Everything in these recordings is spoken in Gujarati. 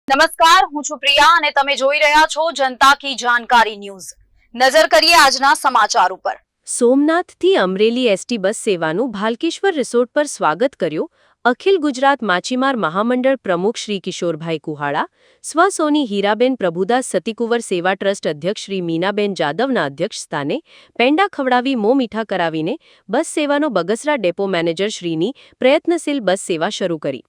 નમસ્કાર, હું છું પ્રિયા અને તમે જોઈ રહ્યા છો જનતા કી જાણકારી ન્યૂઝ। નજર કરીએ આજના સમાચાર ઉપર। સોમનાથથી અમરેલી એસટી બસ સેવાનું ભાલકેશ્વર રિસોર્ટ પર સ્વાગત કર્યું। અખિલ ગુજરાત માછીમાર મહામંડળ પ્રમુખ શ્રી કિશોરભાઈ કુહાડા, સ્વસોની હીરાબેન પ્રભુદાસ સતીકુંવર સેવા ટ્રસ્ટ અધ્યક્ષ શ્રી મીનાબેન જાદવના અધ્યક્ષ સ્થાને પેંડા ખવડાવી મોં મીઠા કરાવીને બસ સેવાનો બગસરા ડેપો મેનેજર શ્રીની પ્રયત્નશીલ બસ સેવા શરૂ કરી।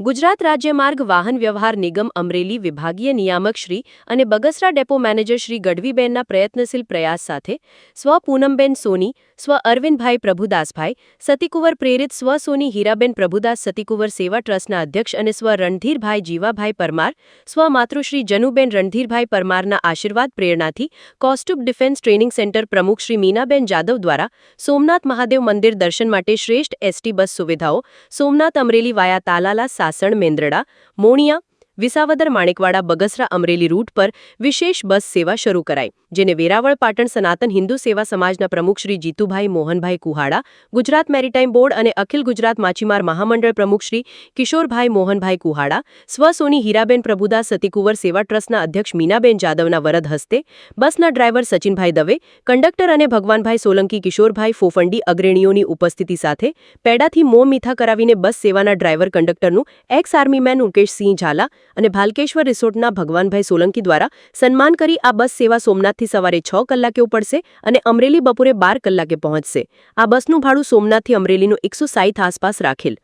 ગુજરાત રાજ્ય માર્ગ વાહન વ્યવહાર નિગમ અમરેલી વિભાગીય નિયામક શ્રી અને બગસરા ડેપો મેનેજર શ્રી ગઢવીબેનના પ્રયત્નશીલ પ્રયાસ સાથે સ્વ પૂનમબેન સોની, સ્વ અરવિંદભાઈ પ્રભુદાસભાઈ સતીકુંવર પ્રેરિત સ્વ સોની હીરાબેન પ્રભુદાસ સતીકુંવર સેવા ટ્રસ્ટના અધ્યક્ષ અને સ્વ રણધીરભાઈ જીવાભાઈ પરમાર, સ્વ માતૃશ્રી જનુબેન રણધીરભાઈ પરમારના આશીર્વાદ પ્રેરણાથી કોસ્ટુબ ડિફેન્સ ટ્રેનિંગ સેન્ટર પ્રમુખ શ્રી મીનાબેન જાદવ દ્વારા સોમનાથ મહાદેવ મંદિર દર્શન માટે શ્રેષ્ઠ એસટી બસ સુવિધાઓ સોમનાથ અમરેલી વાયા તાલાલા, સાસણ, મેંદરડા, મોણિયા, વિસાવદર, માણેકવાડા, બગસરા, અમરેલી રૂટ પર વિશેષ બસ સેવા શરૂ કરાઈ, જેને વેરાવળ પાટણ સનાતન હિન્દુ સેવા સમાજના પ્રમુખ શ્રી જીતુભાઈ મોહનભાઈ કુહાડા, ગુજરાત મેરીટાઈમ બોર્ડ અને અખિલ ગુજરાત માછીમાર મહામંડળ પ્રમુખ શ્રી કિશોરભાઈ મોહનભાઈ કુહાડા, સ્વસોની હીરાબેન પ્રભુદાસ સતીકુંવર સેવા ટ્રસ્ટના અધ્યક્ષ મીનાબેન જાદવના વરદ હસ્તે, બસના ડ્રાઈવર સચિનભાઈ દવે, કંડક્ટર અને ભગવાનભાઈ સોલંકી, કિશોરભાઈ ફોફંડી અગ્રણીઓની ઉપસ્થિતિ સાથે પેડાથી મોં મીઠા કરાવીને બસ સેવાના ડ્રાઈવર કંડક્ટરનું એક્સ આર્મીમેન મુકેશસિંહ ઝાલા અને ભાલકેશ્વર રિસોર્ટના ભગવાનભાઈ સોલંકી દ્વારા સન્માન કરી આ બસ સેવા સોમનાથથી સવારે 6 કલાકે ઉપડશે અને અમરેલી બપોરે 12 કલાકે પહોંચશે। આ બસનું ભાડું સોમનાથથી અમરેલીનું 160 આસપાસ રાખેલ।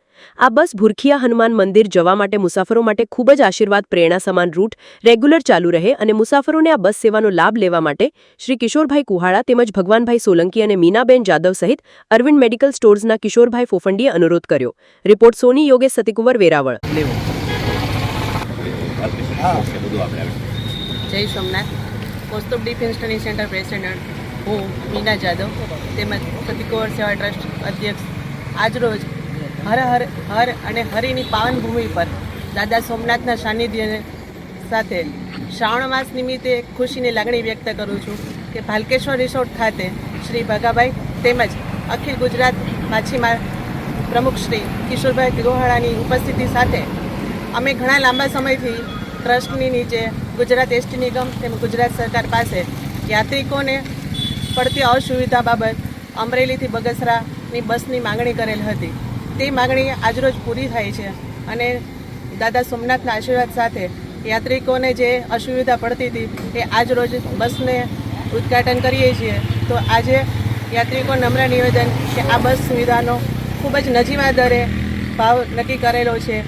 આ બસ ભુરખિયા હનુમાન મંદિર જવા માટે મુસાફરો માટે ખૂબ જ આશીર્વાદ પ્રેરણા સમાન રૂટ રેગ્યુલર ચાલુ રહે અને મુસાફરોને આ બસ સેવાનો લાભ લેવા માટે શ્રી કિશોરભાઈ કુહાડા તેમજ ભગવાનભાઈ સોલંકી અને મીનાબેન જાદવ સહિત અરવિંદ મેડિકલ સ્ટોર્સના કિશોરભાઈ ફોફંડીએ અનુરોધ કર્યો। રિપોર્ટ સોની યોગેશ સતીકુંવર, વેરાવળ। જય Somnath. Kaustubh defence training centre president હું મીના જાદવ તેમજ સતીકુંવર સેવા ટ્રસ્ટ અધ્યક્ષ આજરોજ હર હર હર અને હરિની પાવન ભૂમિ પર દાદા સોમનાથના સાનિધ્ય સાથે શ્રાવણ માસ નિમિત્તે ખુશીની લાગણી વ્યક્ત કરું છું કે ભાલકેશ્વર રિસોર્ટ ખાતે શ્રી ભગાભાઈ તેમજ અખિલ ગુજરાત માછીમાર પ્રમુખ શ્રી કિશોરભાઈ કુહાડાની ઉપસ્થિતિ સાથે અમે ઘણા લાંબા સમયથી ટ્રસ્ટની નીચે ગુજરાત એસટી નિગમ તેમજ ગુજરાત સરકાર પાસે યાત્રિકોને પડતી અસુવિધા બાબત અમરેલીથી બગસરાની બસની માગણી કરેલ હતી। તે માગણી આજરોજ પૂરી થાય છે અને દાદા સોમનાથના આશીર્વાદ સાથે યાત્રિકોને જે અસુવિધા પડતી હતી એ આજરોજ બસને ઉદ્ઘાટન કરીએ છીએ। તો આજે યાત્રિકો નમ્ર નિવેદન કે આ બસ સુવિધાનો ખૂબ જ નજીવા દરે ભાવ નક્કી કરેલો છે,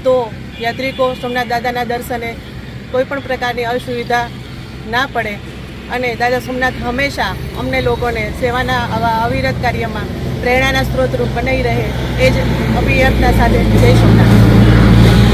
તો યાત્રિકો સોમનાથ દાદાના દર્શને કોઈપણ પ્રકારની અસુવિધા ના પડે અને દાદા સોમનાથ હંમેશા અમને લોકોને સેવાના આવા અવિરત કાર્યમાં પ્રેરણાના સ્ત્રોતરૂપ બનાવી રહે, એ જ અભિયંતા સાથે જય સોમનાથ।